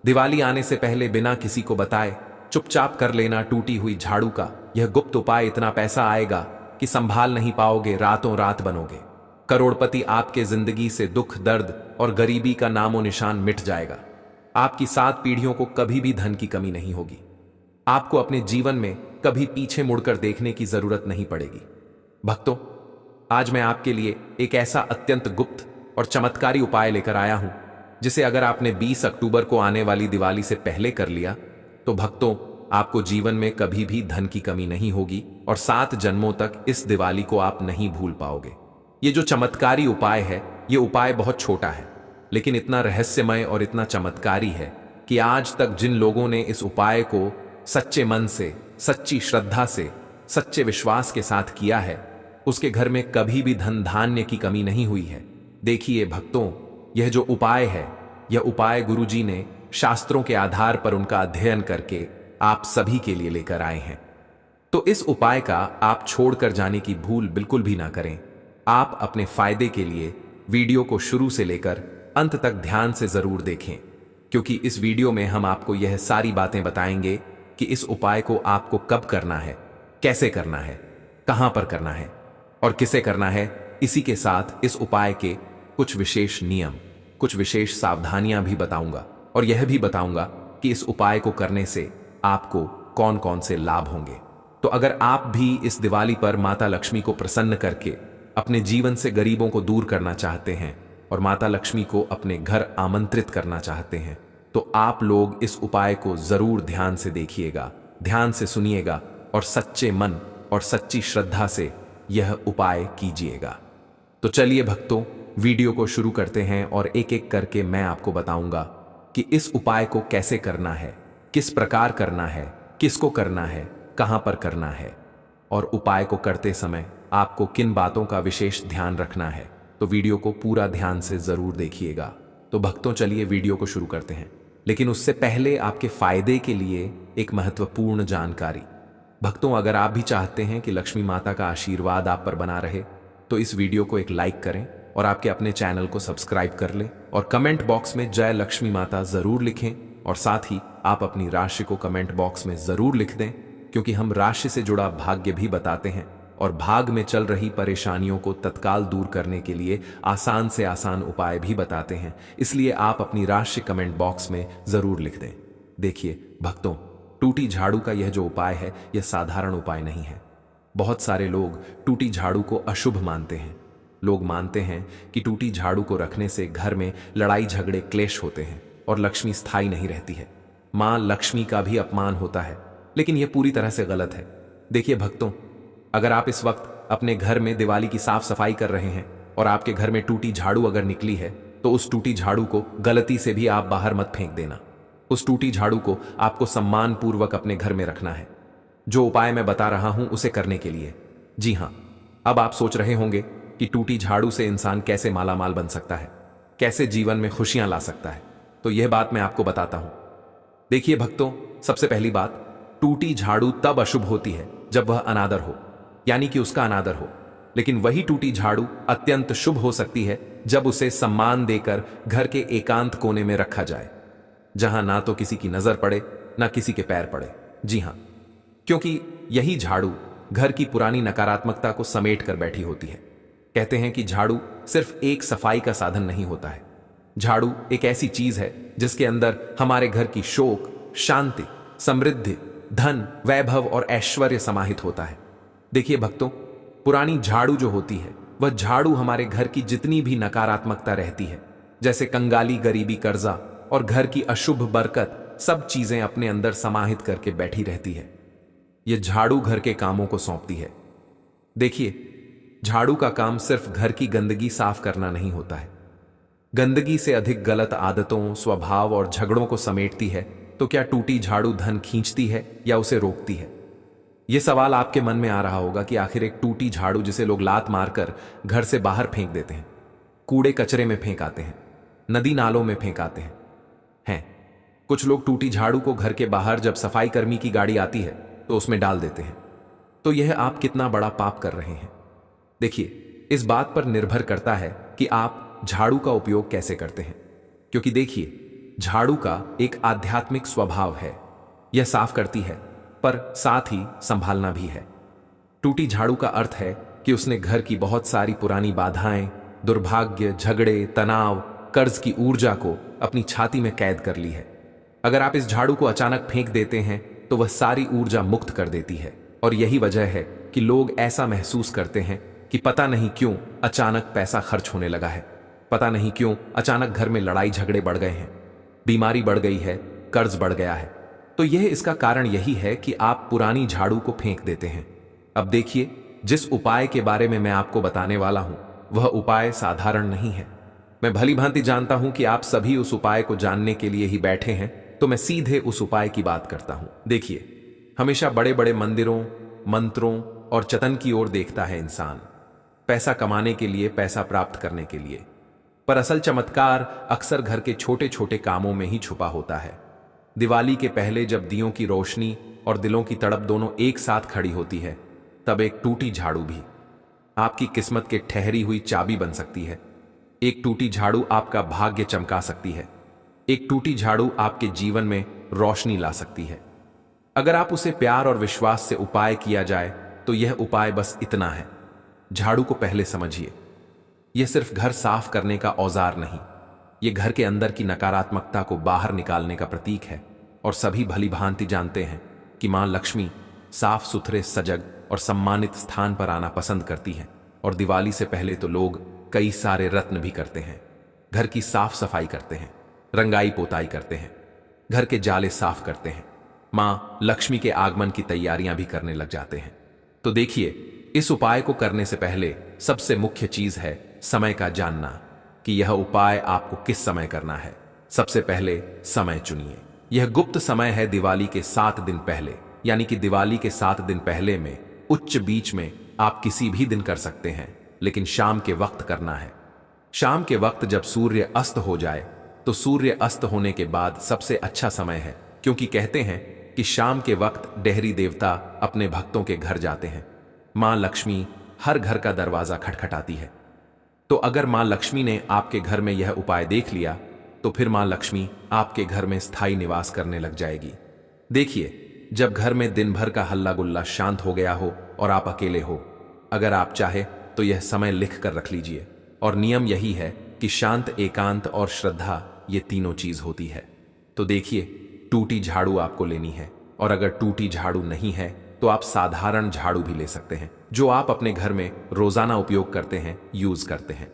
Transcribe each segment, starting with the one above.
दिवाली आने से पहले बिना किसी को बताए चुपचाप कर लेना टूटी हुई झाड़ू का यह गुप्त उपाय। इतना पैसा आएगा कि संभाल नहीं पाओगे, रातों रात बनोगे करोड़पति। आपके जिंदगी से दुख, दर्द और गरीबी का नामो निशान मिट जाएगा। आपकी 7 पीढ़ियों को कभी भी धन की कमी नहीं होगी। आपको अपने जीवन में कभी पीछे मुड़कर देखने की जरूरत नहीं पड़ेगी। भक्तों, आज मैं आपके लिए एक ऐसा अत्यंत गुप्त और चमत्कारी उपाय लेकर आया हूं, जिसे अगर आपने 20 अक्टूबर को आने वाली दिवाली से पहले कर लिया तो भक्तों, आपको जीवन में कभी भी धन की कमी नहीं होगी और 7 जन्मों तक इस दिवाली को आप नहीं भूल पाओगे। ये जो चमत्कारी उपाय है, ये उपाय बहुत छोटा है, लेकिन इतना रहस्यमय और इतना चमत्कारी है कि आज तक जिन लोगों ने इस उपाय को सच्चे मन से, सच्ची श्रद्धा से, सच्चे विश्वास के साथ किया है, उसके घर में कभी भी धन धान्य की कमी नहीं हुई है। देखिए भक्तों, यह जो उपाय है, यह उपाय गुरुजी ने शास्त्रों के आधार पर उनका अध्ययन करके आप सभी के लिए लेकर आए हैं। तो इस उपाय का आप छोड़कर जाने की भूल बिल्कुल भी ना करें। आप अपने फायदे के लिए वीडियो को शुरू से लेकर अंत तक ध्यान से जरूर देखें, क्योंकि इस वीडियो में हम आपको यह सारी बातें बताएंगे कि इस उपाय को आपको कब करना है, कैसे करना है, कहां पर करना है और किसे करना है। इसी के साथ इस उपाय के कुछ विशेष नियम, कुछ विशेष सावधानियां भी बताऊंगा और यह भी बताऊंगा कि इस उपाय को करने से आपको कौन कौन से लाभ होंगे। तो अगर आप भी इस दिवाली पर माता लक्ष्मी को प्रसन्न करके अपने जीवन से गरीबों को दूर करना चाहते हैं और माता लक्ष्मी को अपने घर आमंत्रित करना चाहते हैं, तो आप लोग इस उपाय को जरूर ध्यान से देखिएगा, ध्यान से सुनिएगा और सच्चे मन और सच्ची श्रद्धा से यह उपाय कीजिएगा। तो चलिए भक्तों, वीडियो को शुरू करते हैं और एक एक करके मैं आपको बताऊंगा कि इस उपाय को कैसे करना है, किस प्रकार करना है, किसको करना है, कहां पर करना है और उपाय को करते समय आपको किन बातों का विशेष ध्यान रखना है। तो वीडियो को पूरा ध्यान से जरूर देखिएगा। तो भक्तों, चलिए वीडियो को शुरू करते हैं, लेकिन उससे पहले आपके फायदे के लिए एक महत्वपूर्ण जानकारी। भक्तों, अगर आप भी चाहते हैं कि लक्ष्मी माता का आशीर्वाद आप पर बना रहे, तो इस वीडियो को एक लाइक करें और आपके अपने चैनल को सब्सक्राइब कर लें और कमेंट बॉक्स में जय लक्ष्मी माता जरूर लिखें और साथ ही आप अपनी राशि को कमेंट बॉक्स में जरूर लिख दें, क्योंकि हम राशि से जुड़ा भाग्य भी बताते हैं और भाग में चल रही परेशानियों को तत्काल दूर करने के लिए आसान से आसान उपाय भी बताते हैं। इसलिए आप अपनी राशि कमेंट बॉक्स में जरूर लिख दें। देखिए भक्तों, टूटी झाड़ू का यह जो उपाय है, यह साधारण उपाय नहीं है। बहुत सारे लोग टूटी झाड़ू को अशुभ मानते हैं। लोग मानते हैं कि टूटी झाड़ू को रखने से घर में लड़ाई झगड़े क्लेश होते हैं और लक्ष्मी स्थायी नहीं रहती है। मां लक्ष्मी का भी अपमान होता है, लेकिन यह पूरी तरह से गलत है। देखिए भक्तों, अगर आप इस वक्त अपने घर में दिवाली की साफ सफाई कर रहे हैं और आपके घर में टूटी झाड़ू अगर निकली है, तो उस टूटी झाड़ू को गलती से भी आप बाहर मत फेंक देना। उस टूटी झाड़ू को आपको सम्मान पूर्वक अपने घर में रखना है। जो उपाय मैं बता रहा हूं उसे करने के लिए। जी हां, अब आप सोच रहे होंगे कि टूटी झाड़ू से इंसान कैसे मालामाल बन सकता है, कैसे जीवन में खुशियां ला सकता है। तो यह बात मैं आपको बताता हूं। देखिए भक्तों, सबसे पहली बात, टूटी झाड़ू तब अशुभ होती है जब वह अनादर हो, यानी कि उसका अनादर हो। लेकिन वही टूटी झाड़ू अत्यंत शुभ हो सकती है जब उसे सम्मान देकर घर के एकांत कोने में रखा जाए, जहां ना तो किसी की नजर पड़े, ना किसी के पैर पड़े। जी हां, क्योंकि यही झाड़ू घर की पुरानी नकारात्मकता को समेट कर बैठी होती है। कहते हैं कि झाड़ू सिर्फ एक सफाई का साधन नहीं होता है। झाड़ू एक ऐसी चीज है जिसके अंदर हमारे घर की शोक, शांति, समृद्धि, धन, वैभव और ऐश्वर्य समाहित होता है। देखिए भक्तों, पुरानी झाड़ू जो होती है, वह झाड़ू हमारे घर की जितनी भी नकारात्मकता रहती है, जैसे कंगाली, गरीबी, कर्जा और घर की अशुभ बरकत, सब चीजें अपने अंदर समाहित करके बैठी रहती है। यह झाड़ू घर के कामों को सौंपती है। देखिए, झाड़ू का काम सिर्फ घर की गंदगी साफ करना नहीं होता है। गंदगी से अधिक गलत आदतों, स्वभाव और झगड़ों को समेटती है। तो क्या टूटी झाड़ू धन खींचती है या उसे रोकती है? यह सवाल आपके मन में आ रहा होगा कि आखिर एक टूटी झाड़ू जिसे लोग लात मारकर घर से बाहर फेंक देते हैं, कूड़े कचरे में फेंक आते हैं, नदी नालों में फेंक आते हैं। कुछ लोग टूटी झाड़ू को घर के बाहर जब सफाई कर्मी की गाड़ी आती है तो उसमें डाल देते हैं। तो यह आप कितना बड़ा पाप कर रहे हैं। देखिए, इस बात पर निर्भर करता है कि आप झाड़ू का उपयोग कैसे करते हैं। क्योंकि देखिए, झाड़ू का एक आध्यात्मिक स्वभाव है। यह साफ करती है, पर साथ ही संभालना भी है। टूटी झाड़ू का अर्थ है कि उसने घर की बहुत सारी पुरानी बाधाएं, दुर्भाग्य, झगड़े, तनाव, कर्ज की ऊर्जा को अपनी छाती में कैद कर ली है। अगर आप इस झाड़ू को अचानक फेंक देते हैं तो वह सारी ऊर्जा मुक्त कर देती है। और यही वजह है कि लोग ऐसा महसूस करते हैं कि पता नहीं क्यों अचानक पैसा खर्च होने लगा है, पता नहीं क्यों अचानक घर में लड़ाई झगड़े बढ़ गए हैं, बीमारी बढ़ गई है, कर्ज बढ़ गया है। तो यह इसका कारण यही है कि आप पुरानी झाड़ू को फेंक देते हैं। अब देखिए, जिस उपाय के बारे में मैं आपको बताने वाला हूं वह उपाय साधारण नहीं है। मैं भली भांति जानता हूं कि आप सभी उस उपाय को जानने के लिए ही बैठे हैं, तो मैं सीधे उस उपाय की बात करता हूं। देखिए, हमेशा बड़े बड़े मंदिरों, मंत्रों और चतन की ओर देखता है इंसान, पैसा कमाने के लिए, पैसा प्राप्त करने के लिए। पर असल चमत्कार अक्सर घर के छोटे छोटे कामों में ही छुपा होता है। दिवाली के पहले जब दियों की रोशनी और दिलों की तड़प दोनों एक साथ खड़ी होती है, तब एक टूटी झाड़ू भी आपकी किस्मत के ठहरी हुई चाबी बन सकती है। एक टूटी झाड़ू आपका भाग्य चमका सकती है। एक टूटी झाड़ू आपके जीवन में रोशनी ला सकती है। अगर आप उसे प्यार और विश्वास से उपाय किया जाए तो यह उपाय बस इतना है। झाड़ू को पहले समझिए। यह सिर्फ घर साफ करने का औजार नहीं, यह घर के अंदर की नकारात्मकता को बाहर निकालने का प्रतीक है। और सभी भली भांति जानते हैं कि मां लक्ष्मी साफ सुथरे, सजग और सम्मानित स्थान पर आना पसंद करती हैं। और दिवाली से पहले तो लोग कई सारे रत्न भी करते हैं, घर की साफ सफाई करते हैं, रंगाई पोताई करते हैं, घर के जाले साफ करते हैं, मां लक्ष्मी के आगमन की तैयारियां भी करने लग जाते हैं। तो देखिए, इस उपाय को करने से पहले सबसे मुख्य चीज है समय का जानना, कि यह उपाय आपको किस समय करना है। सबसे पहले समय चुनिए। यह गुप्त समय है दिवाली के 7 दिन पहले, यानी कि दिवाली के 7 दिन पहले में उच्च बीच में आप किसी भी दिन कर सकते हैं, लेकिन शाम के वक्त करना है। शाम के वक्त जब सूर्य अस्त हो जाए, तो सूर्य अस्त होने के बाद सबसे अच्छा समय है, क्योंकि कहते हैं कि शाम के वक्त डेहरी देवता अपने भक्तों के घर जाते हैं। मां लक्ष्मी हर घर का दरवाजा खटखटाती है। तो अगर मां लक्ष्मी ने आपके घर में यह उपाय देख लिया, तो फिर मां लक्ष्मी आपके घर में स्थायी निवास करने लग जाएगी। देखिए, जब घर में दिन भर का हल्ला गुल्ला शांत हो गया हो और आप अकेले हो, अगर आप चाहे तो यह समय लिख कर रख लीजिए। और नियम यही है कि शांत, एकांत और श्रद्धा, ये तीनों चीज होती है। तो देखिए, टूटी झाड़ू आपको लेनी है, और अगर टूटी झाड़ू नहीं है तो आप साधारण झाड़ू भी ले सकते हैं, जो आप अपने घर में रोजाना उपयोग करते हैं, यूज करते हैं।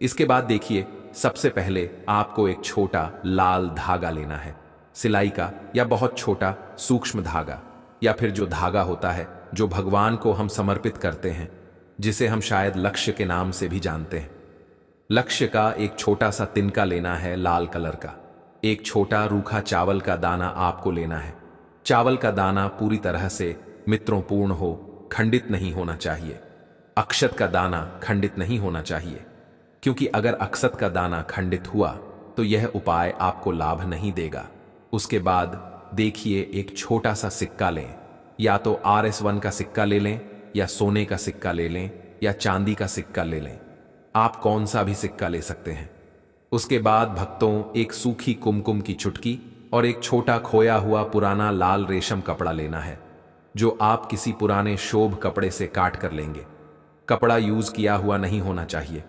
इसके बाद देखिए, सबसे पहले आपको एक छोटा लाल धागा लेना है, सिलाई का या बहुत छोटा सूक्ष्म धागा, या फिर जो धागा होता है जो भगवान को हम समर्पित करते हैं, जिसे हम शायद लक्ष्य के नाम से भी जानते हैं। लक्ष्य का एक छोटा सा तिनका लेना है, लाल कलर का। एक छोटा रूखा चावल का दाना आपको लेना है। चावल का दाना पूरी तरह से मित्रों पूर्ण हो, खंडित नहीं होना चाहिए। अक्षत का दाना खंडित नहीं होना चाहिए, क्योंकि अगर अक्षत का दाना खंडित हुआ तो यह उपाय आपको लाभ नहीं देगा। उसके बाद देखिए, एक छोटा सा सिक्का लें, या तो RS1 का सिक्का ले लें, या सोने का सिक्का ले लें, या चांदी का सिक्का ले लें। आप कौन सा भी सिक्का ले सकते हैं। उसके बाद भक्तों, एक सूखी कुमकुम की चुटकी और एक छोटा खोया हुआ पुराना लाल रेशम कपड़ा लेना है, जो आप किसी पुराने शोभ कपड़े से काट कर लेंगे। कपड़ा यूज किया हुआ नहीं होना चाहिए।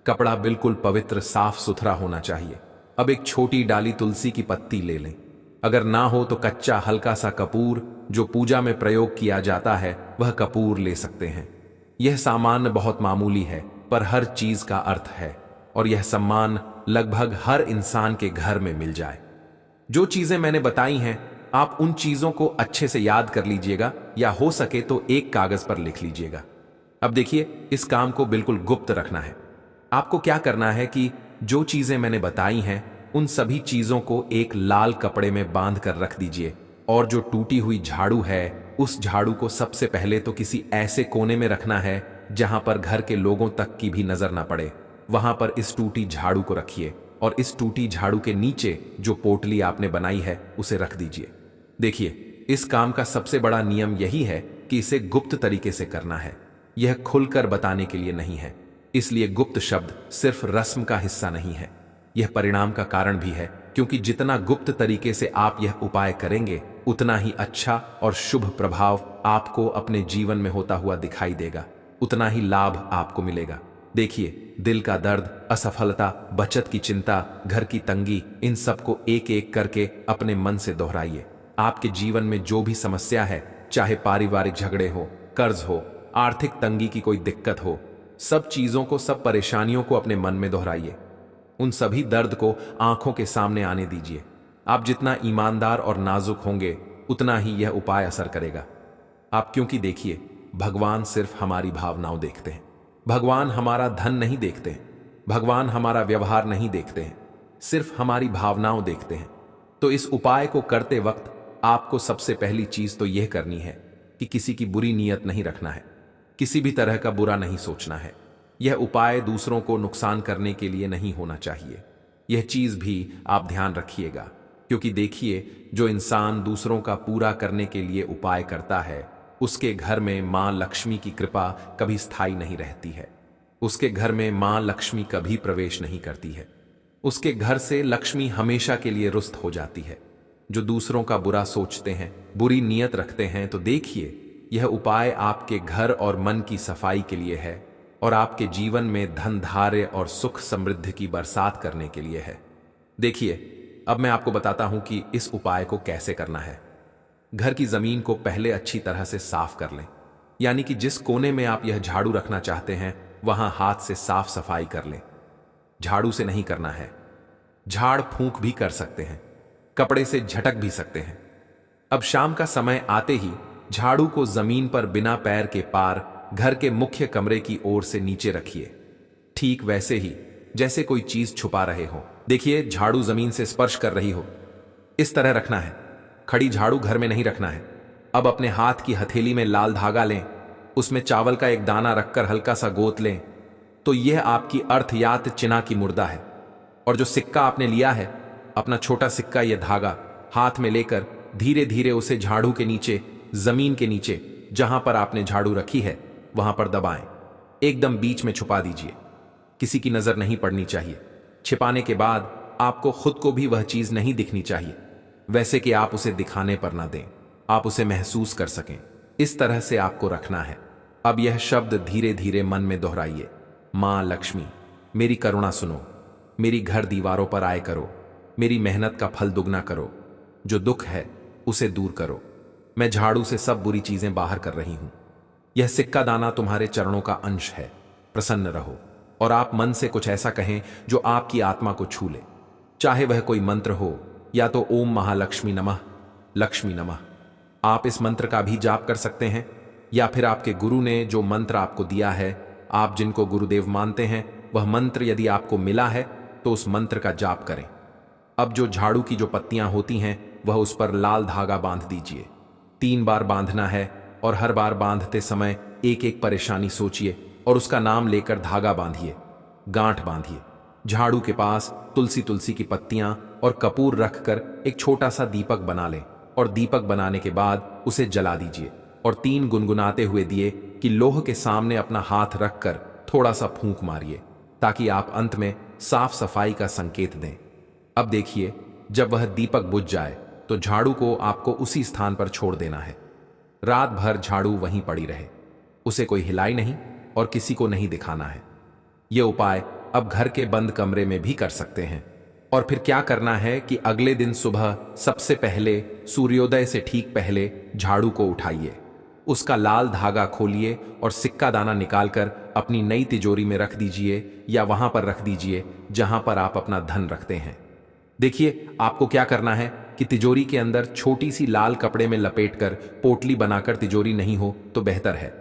कपड़ा बिल्कुल पवित्र, साफ सुथरा होना चाहिए। अब एक छोटी डाली तुलसी की पत्ती ले लें। अगर ना हो तो कच्चा हल्का सा कपूर, जो पूजा में प्रयोग किया जाता है, वह कपूर ले सकते हैं। यह सामान बहुत मामूली है, पर हर चीज का अर्थ है, और यह सम्मान लगभग हर इंसान के घर में मिल जाए। जो चीजें मैंने बताई हैं, आप उन चीजों को अच्छे से याद कर लीजिएगा, या हो सके तो एक कागज पर लिख लीजिएगा। अब देखिए, इस काम को बिल्कुल गुप्त रखना है। आपको क्या करना है कि जो चीजें मैंने बताई हैं, उन सभी चीजों को एक लाल कपड़े में बांध कर रख दीजिए। और जो टूटी हुई झाड़ू है, उस झाड़ू को सबसे पहले तो किसी ऐसे कोने में रखना है जहां पर घर के लोगों तक की भी नजर ना पड़े। वहां पर इस टूटी झाड़ू को रखिए, और इस टूटी झाड़ू के नीचे जो पोटली आपने बनाई है, उसे रख दीजिए। देखिए, इस काम का सबसे बड़ा नियम यही है कि इसे गुप्त तरीके से करना है। यह खुलकर बताने के लिए नहीं है। इसलिए गुप्त शब्द सिर्फ रस्म का हिस्सा नहीं है, यह परिणाम का कारण भी है क्योंकि जितना गुप्त तरीके से आप यह उपाय करेंगे उतना ही अच्छा और शुभ प्रभाव आपको अपने जीवन में होता हुआ दिखाई देगा, उतना ही लाभ आपको मिलेगा। देखिए, दिल का दर्द, असफलता, बचत की चिंता, घर की तंगी, इन सबको एक एक करके अपने मन से दोहराइए। आपके जीवन में जो भी समस्या है, चाहे पारिवारिक झगड़े हो, कर्ज हो, आर्थिक तंगी की कोई दिक्कत हो, सब चीजों को, सब परेशानियों को अपने मन में दोहराइए। उन सभी दर्द को आंखों के सामने आने दीजिए। आप जितना ईमानदार और नाजुक होंगे उतना ही यह उपाय असर करेगा। आप क्योंकि देखिए, भगवान सिर्फ हमारी भावनाओं देखते हैं। भगवान हमारा धन नहीं देखते हैं, भगवान हमारा व्यवहार नहीं देखते हैं, सिर्फ हमारी भावनाओं देखते हैं। तो इस उपाय को करते वक्त आपको सबसे पहली चीज तो यह करनी है कि किसी की बुरी नीयत नहीं रखना है, किसी भी तरह का बुरा नहीं सोचना है। यह उपाय दूसरों को नुकसान करने के लिए नहीं होना चाहिए। यह चीज भी आप ध्यान रखिएगा, क्योंकि देखिए, जो इंसान दूसरों का पूरा करने के लिए उपाय करता है उसके घर में मां लक्ष्मी की कृपा कभी स्थायी नहीं रहती है। उसके घर में मां लक्ष्मी कभी प्रवेश नहीं करती है। उसके घर से लक्ष्मी हमेशा के लिए रुष्ट हो जाती है। जो दूसरों का बुरा सोचते हैं, बुरी नीयत रखते हैं, तो देखिए, यह उपाय आपके घर और मन की सफाई के लिए है और आपके जीवन में धन, धार्य और सुख समृद्धि की बरसात करने के लिए है। देखिए, अब मैं आपको बताता हूं कि इस उपाय को कैसे करना है। घर की जमीन को पहले अच्छी तरह से साफ कर लें, यानी कि जिस कोने में आप यह झाड़ू रखना चाहते हैं वहां हाथ से साफ सफाई कर लें। झाड़ू से नहीं करना है, झाड़ फूंक भी कर सकते हैं, कपड़े से झटक भी सकते हैं। अब शाम का समय आते ही झाड़ू को जमीन पर बिना पैर के पार घर के मुख्य कमरे की ओर से नीचे रखिए, ठीक वैसे ही जैसे कोई चीज छुपा रहे हो। देखिए, झाड़ू जमीन से स्पर्श कर रही हो, इस तरह रखना है। खड़ी झाड़ू घर में नहीं रखना है। अब अपने हाथ की हथेली में लाल धागा लें, उसमें चावल का एक दाना रखकर हल्का सा गोत लें, तो यह आपकी अर्थयात चिन्ह की मुर्दा है। और जो सिक्का आपने लिया है, अपना छोटा सिक्का, यह धागा हाथ में लेकर धीरे धीरे उसे झाड़ू के नीचे, जमीन के नीचे जहां पर आपने झाड़ू रखी है वहां पर दबाएं। एकदम बीच में छुपा दीजिए, किसी की नजर नहीं पड़नी चाहिए। छिपाने के बाद आपको खुद को भी वह चीज नहीं दिखनी चाहिए, वैसे कि आप उसे दिखाने पर ना दें, आप उसे महसूस कर सकें। इस तरह से आपको रखना है। अब यह शब्द धीरे धीरे मन में दोहराइए, मां लक्ष्मी, मेरी करुणा सुनो, मेरी घर दीवारों पर आए करो, मेरी मेहनत का फल दुगना करो, जो दुख है उसे दूर करो। मैं झाड़ू से सब बुरी चीजें बाहर कर रही हूं। यह सिक्का दाना तुम्हारे चरणों का अंश है। प्रसन्न रहो और आप मन से कुछ ऐसा कहें जो आपकी आत्मा को छू ले, चाहे वह कोई मंत्र हो या तो ओम महालक्ष्मी नमः, लक्ष्मी नमः। आप इस मंत्र का भी जाप कर सकते हैं, या फिर आपके गुरु ने जो मंत्र आपको दिया है, आप जिनको गुरुदेव मानते हैं, वह मंत्र यदि आपको मिला है तो उस मंत्र का जाप करें। अब जो झाड़ू की जो पत्तियां होती हैं वह उस पर लाल धागा बांध दीजिए। 3 बार बांधना है और हर बार बांधते समय एक एक परेशानी सोचिए और उसका नाम लेकर धागा बांधिए, गांठ बांधिए। झाड़ू के पास तुलसी की पत्तियां और कपूर रखकर एक छोटा सा दीपक बना लें और दीपक बनाने के बाद उसे जला दीजिए और 3 गुनगुनाते हुए दिए कि लोह के सामने अपना हाथ रखकर थोड़ा सा फूंक मारिए, ताकि आप अंत में साफ सफाई का संकेत दें। अब देखिए, जब वह दीपक बुझ जाए तो झाड़ू को आपको उसी स्थान पर छोड़ देना है। रात भर झाड़ू वहीं पड़ी रहे, उसे कोई हिलाई नहीं और किसी को नहीं दिखाना है। यह उपाय अब घर के बंद कमरे में भी कर सकते हैं। और फिर क्या करना है कि अगले दिन सुबह सबसे पहले सूर्योदय से ठीक पहले झाड़ू को उठाइए, उसका लाल धागा खोलिए और सिक्का दाना निकालकर अपनी नई तिजोरी में रख दीजिए या वहां पर रख दीजिए जहां पर आप अपना धन रखते हैं। देखिए, आपको क्या करना है कि तिजोरी के अंदर छोटी सी लाल कपड़े में लपेटकर पोटली बनाकर तिजोरी नहीं हो तो बेहतर है,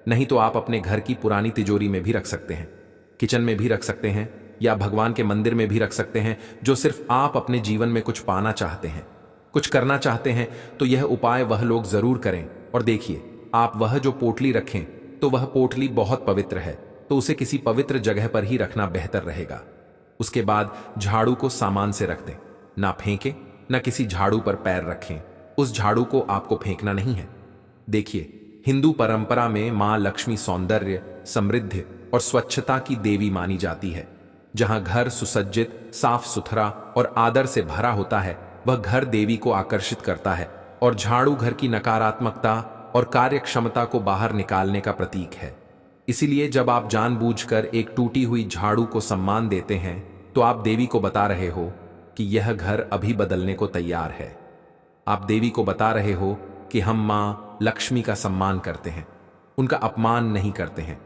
नहीं तो आप अपने घर की पुरानी तिजोरी में भी रख सकते हैं, किचन में भी रख सकते हैं या भगवान के मंदिर में भी रख सकते हैं। जो सिर्फ आप अपने जीवन में कुछ पाना चाहते हैं, कुछ करना चाहते हैं, तो यह उपाय वह लोग जरूर करें। और देखिए, आप वह जो पोटली रखें तो वह पोटली बहुत पवित्र है, तो उसे किसी पवित्र जगह पर ही रखना बेहतर रहेगा। उसके बाद झाड़ू को सामान से रख दें, ना फेंकें, ना किसी झाड़ू पर पैर रखें। उस झाड़ू को आपको फेंकना नहीं है। देखिए, हिंदू परंपरा में मां लक्ष्मी सौंदर्य, समृद्धि और स्वच्छता की देवी मानी जाती है। जहां घर सुसज्जित, साफ सुथरा और आदर से भरा होता है, वह घर देवी को आकर्षित करता है, और झाड़ू घर की नकारात्मकता और कार्यक्षमता को बाहर निकालने का प्रतीक है। इसीलिए जब आप जानबूझकर एक टूटी हुई झाड़ू को सम्मान देते हैं, तो आप देवी को बता रहे हो कि यह घर अभी बदलने को तैयार है। आप देवी को बता रहे हो कि हम मां लक्ष्मी का सम्मान करते हैं, उनका अपमान नहीं करते हैं।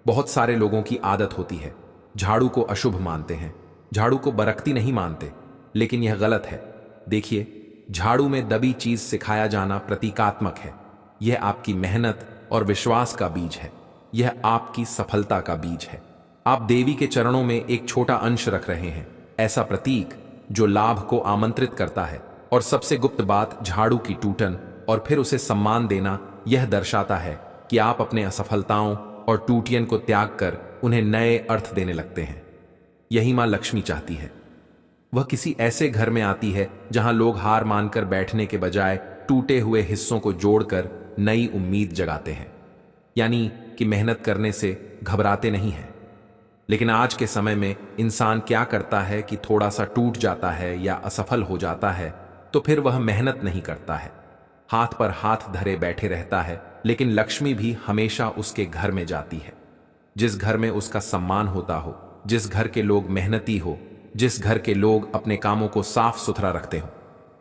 बहुत सारे लोगों की आदत होती है, झाड़ू को अशुभ मानते हैं, झाड़ू को बरकती नहीं मानते, लेकिन यह गलत है। देखिए, झाड़ू में दबी चीज सिखाया जाना प्रतीकात्मक है। यह आपकी मेहनत और विश्वास का बीज है, यह आपकी सफलता का बीज है। आप देवी के चरणों में एक छोटा अंश रख रहे हैं, ऐसा प्रतीक जो लाभ को आमंत्रित करता है। और सबसे गुप्त बात, झाड़ू की टूटन और फिर उसे सम्मान देना यह दर्शाता है कि आप अपने असफलताओं और टूटियन को त्याग कर उन्हें नए अर्थ देने लगते हैं। यही मां लक्ष्मी चाहती है। वह किसी ऐसे घर में आती है जहां लोग हार मानकर बैठने के बजाय टूटे हुए हिस्सों को जोड़कर नई उम्मीद जगाते हैं, यानी कि मेहनत करने से घबराते नहीं हैं। लेकिन आज के समय में इंसान क्या करता है कि थोड़ा सा टूट जाता है या असफल हो जाता है तो फिर वह मेहनत नहीं करता है, हाथ पर हाथ धरे बैठे रहता है। लेकिन लक्ष्मी भी हमेशा उसके घर में जाती है, जिस घर में उसका सम्मान होता हो, जिस घर के लोग मेहनती हो, जिस घर के लोग अपने कामों को साफ सुथरा रखते हो।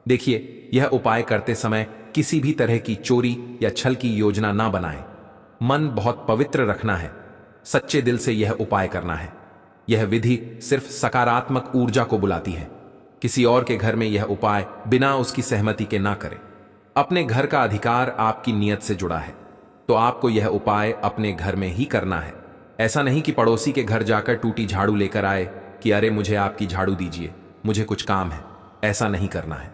देखिए, यह उपाय करते समय किसी भी तरह की चोरी या छल की योजना ना बनाएं। मन बहुत पवित्र रखना है, सच्चे दिल से यह उपाय करना है। यह विधि सिर्फ सकारात्मक ऊर्जा को बुलाती है। किसी और के घर में यह उपाय बिना उसकी सहमति के ना करें। अपने घर का अधिकार आपकी नीयत से जुड़ा है, तो आपको यह उपाय अपने घर में ही करना है। ऐसा नहीं कि पड़ोसी के घर जाकर टूटी झाड़ू लेकर आए कि अरे मुझे आपकी झाड़ू दीजिए, मुझे कुछ काम है। ऐसा नहीं करना है।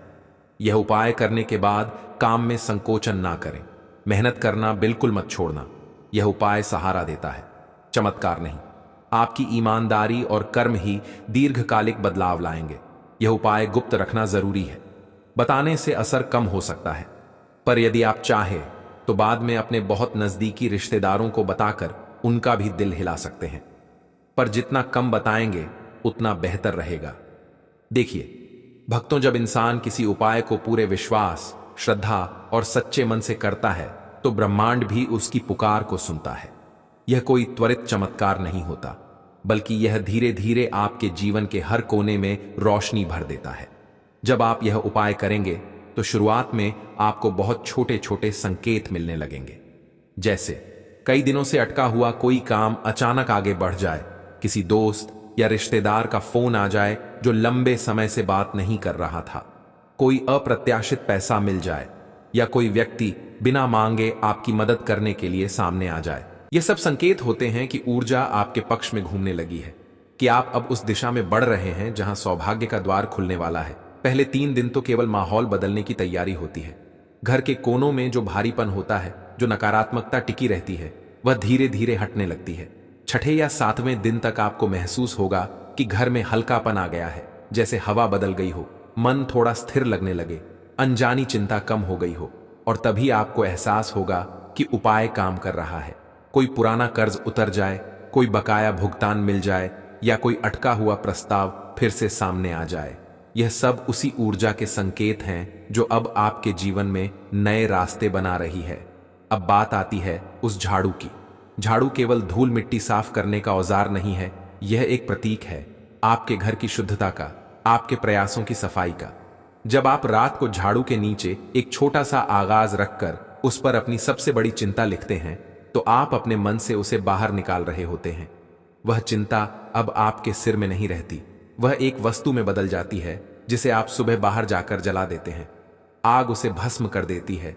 यह उपाय करने के बाद काम में संकोचन ना करें। मेहनत करना बिल्कुल मत छोड़ना। यह उपाय सहारा देता है, चमत्कार नहीं। आपकी ईमानदारी और कर्म ही दीर्घकालिक बदलाव लाएंगे। यह उपाय गुप्त रखना जरूरी है, बताने से असर कम हो सकता है, पर यदि आप चाहें तो बाद में अपने बहुत नजदीकी रिश्तेदारों को बताकर उनका भी दिल हिला सकते हैं। पर जितना कम बताएंगे उतना बेहतर रहेगा। देखिए भक्तों, जब इंसान किसी उपाय को पूरे विश्वास, श्रद्धा और सच्चे मन से करता है तो ब्रह्मांड भी उसकी पुकार को सुनता है। यह कोई त्वरित चमत्कार नहीं होता, बल्कि यह धीरे धीरे आपके जीवन के हर कोने में रोशनी भर देता है। जब आप यह उपाय करेंगे तो शुरुआत में आपको बहुत छोटे छोटे संकेत मिलने लगेंगे, जैसे कई दिनों से अटका हुआ कोई काम अचानक आगे बढ़ जाए, किसी दोस्त या रिश्तेदार का फोन आ जाए जो लंबे समय से बात नहीं कर रहा था, कोई अप्रत्याशित पैसा मिल जाए, या कोई व्यक्ति बिना मांगे आपकी मदद करने के लिए सामने आ जाए। ये सब संकेत होते हैं कि ऊर्जा आपके पक्ष में घूमने लगी है, कि आप अब उस दिशा में बढ़ रहे हैं जहां सौभाग्य का द्वार खुलने वाला है। पहले 3 दिन तो केवल माहौल बदलने की तैयारी होती है। घर के कोनों में जो भारीपन होता है, जो नकारात्मकता टिकी रहती है, वह धीरे धीरे हटने लगती है। छठे या 7वें दिन तक आपको महसूस होगा कि घर में हल्कापन आ गया है, जैसे हवा बदल गई हो, मन थोड़ा स्थिर लगने लगे, अनजानी चिंता कम हो गई हो। और तभी आपको एहसास होगा कि उपाय काम कर रहा है। कोई पुराना कर्ज उतर जाए, कोई बकाया भुगतान मिल जाए, या कोई अटका हुआ प्रस्ताव फिर से सामने आ जाए। यह सब उसी ऊर्जा के संकेत हैं जो अब आपके जीवन में नए रास्ते बना रही है। अब बात आती है उस झाड़ू की। झाड़ू केवल धूल मिट्टी साफ करने का औजार नहीं है, यह एक प्रतीक है आपके घर की शुद्धता का, आपके प्रयासों की सफाई का। जब आप रात को झाड़ू के नीचे एक छोटा सा आगाज रखकर उस पर अपनी सबसे बड़ी चिंता लिखते हैं, तो आप अपने मन से उसे बाहर निकाल रहे होते हैं। वह चिंता अब आपके सिर में नहीं रहती, वह एक वस्तु में बदल जाती है जिसे आप सुबह बाहर जाकर जला देते हैं। आग उसे भस्म कर देती है,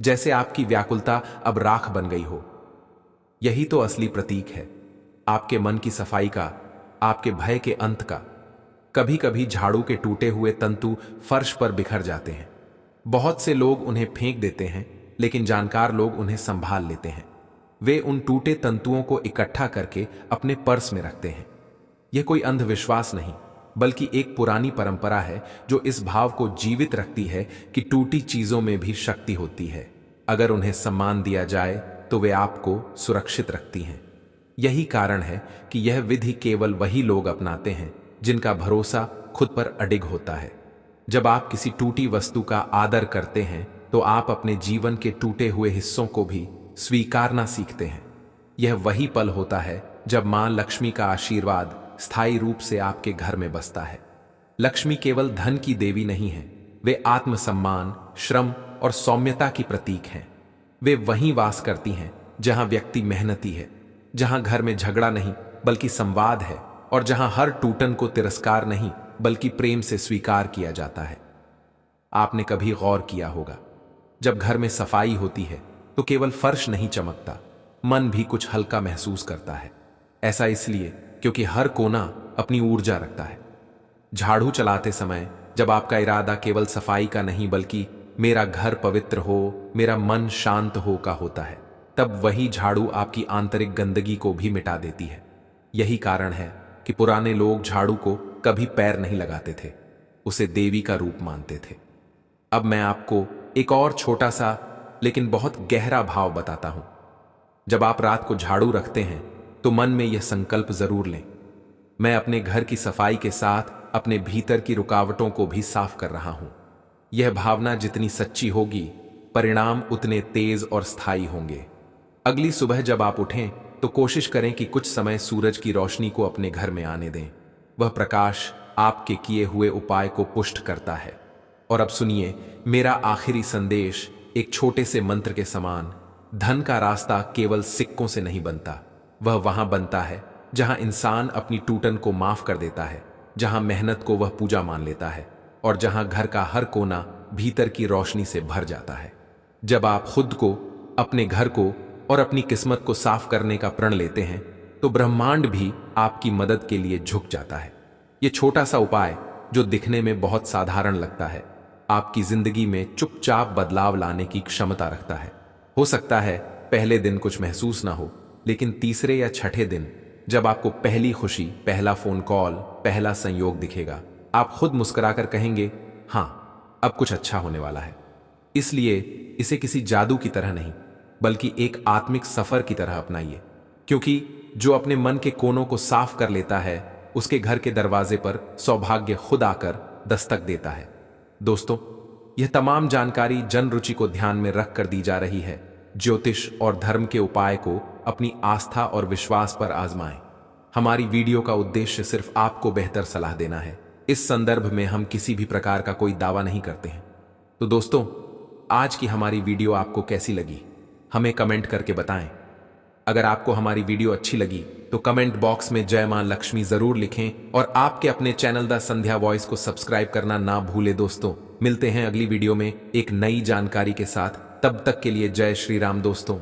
जैसे आपकी व्याकुलता अब राख बन गई हो। यही तो असली प्रतीक है आपके मन की सफाई का, आपके भय के अंत का। कभी कभी झाड़ू के टूटे हुए तंतु फर्श पर बिखर जाते हैं। बहुत से लोग उन्हें फेंक देते हैं, लेकिन जानकार लोग उन्हें संभाल लेते हैं। वे उन टूटे तंतुओं को इकट्ठा करके अपने पर्स में रखते हैं। यह कोई अंधविश्वास नहीं, बल्कि एक पुरानी परंपरा है जो इस भाव को जीवित रखती है कि टूटी चीजों में भी शक्ति होती है। अगर उन्हें सम्मान दिया जाए तो वे आपको सुरक्षित रखती हैं। यही कारण है कि यह विधि केवल वही लोग अपनाते हैं जिनका भरोसा खुद पर अडिग होता है। जब आप किसी टूटी वस्तु का आदर करते हैं तो आप अपने जीवन के टूटे हुए हिस्सों को भी स्वीकारना सीखते हैं। यह वही पल होता है जब मां लक्ष्मी का आशीर्वाद स्थायी रूप से आपके घर में बसता है। लक्ष्मी केवल धन की देवी नहीं है, वे आत्मसम्मान, श्रम और सौम्यता की प्रतीक हैं। वे वहीं वास करती हैं जहां व्यक्ति मेहनती है, जहां घर में झगड़ा नहीं बल्कि संवाद है, और जहां हर टूटन को तिरस्कार नहीं बल्कि प्रेम से स्वीकार किया जाता है। आपने कभी गौर किया होगा, जब घर में सफाई होती है तो केवल फर्श नहीं चमकता, मन भी कुछ हल्का महसूस करता है। ऐसा इसलिए क्योंकि हर कोना अपनी ऊर्जा रखता है। झाड़ू चलाते समय जब आपका इरादा केवल सफाई का नहीं बल्कि मेरा घर पवित्र हो, मेरा मन शांत हो का होता है, तब वही झाड़ू आपकी आंतरिक गंदगी को भी मिटा देती है। यही कारण है कि पुराने लोग झाड़ू को कभी पैर नहीं लगाते थे, उसे देवी का रूप मानते थे। अब मैं आपको एक और छोटा सा लेकिन बहुत गहरा भाव बताता हूं। जब आप रात को झाड़ू रखते हैं तो मन में यह संकल्प जरूर लें, मैं अपने घर की सफाई के साथ अपने भीतर की रुकावटों को भी साफ कर रहा हूं। यह भावना जितनी सच्ची होगी, परिणाम उतने तेज और स्थायी होंगे। अगली सुबह जब आप उठें तो कोशिश करें कि कुछ समय सूरज की रोशनी को अपने घर में आने दें। वह प्रकाश आपके किए हुए उपाय को पुष्ट करता है। और अब सुनिए मेरा आखिरी संदेश, एक छोटे से मंत्र के समान। धन का रास्ता केवल सिक्कों से नहीं बनता, वह वहां बनता है जहां इंसान अपनी टूटन को माफ कर देता है, जहां मेहनत को वह पूजा मान लेता है, और जहां घर का हर कोना भीतर की रोशनी से भर जाता है। जब आप खुद को, अपने घर को और अपनी किस्मत को साफ करने का प्रण लेते हैं तो ब्रह्मांड भी आपकी मदद के लिए झुक जाता है। यह छोटा सा उपाय जो दिखने में बहुत साधारण लगता है, आपकी जिंदगी में चुपचाप बदलाव लाने की क्षमता रखता है। हो सकता है पहले दिन कुछ महसूस ना हो, लेकिन तीसरे या छठे दिन जब आपको पहली खुशी, पहला फोन कॉल, पहला संयोग दिखेगा, आप खुद मुस्कुराकर कहेंगे, हां, अब कुछ अच्छा होने वाला है। इसलिए इसे किसी जादू की तरह नहीं बल्कि एक आत्मिक सफर की तरह अपनाइए, क्योंकि जो अपने मन के कोनों को साफ कर लेता है उसके घर के दरवाजे पर सौभाग्य खुद आकर दस्तक देता है। दोस्तों, यह तमाम जानकारी जन रुचि को ध्यान में रखकर दी जा रही है। ज्योतिष और धर्म के उपाय को अपनी आस्था और विश्वास पर आजमाएं। हमारी वीडियो का उद्देश्य सिर्फ आपको बेहतर सलाह देना है। इस संदर्भ में हम किसी भी प्रकार का कोई दावा नहीं करते हैं। तो दोस्तों, आज की हमारी वीडियो आपको कैसी लगी हमें कमेंट करके बताएं। अगर आपको हमारी वीडियो अच्छी लगी तो कमेंट बॉक्स में जय मां लक्ष्मी जरूर लिखें, और आपके अपने चैनल द संध्या वॉइस को सब्सक्राइब करना ना भूलें। दोस्तों, मिलते हैं अगली वीडियो में एक नई जानकारी के साथ। तब तक के लिए जय श्री राम दोस्तों।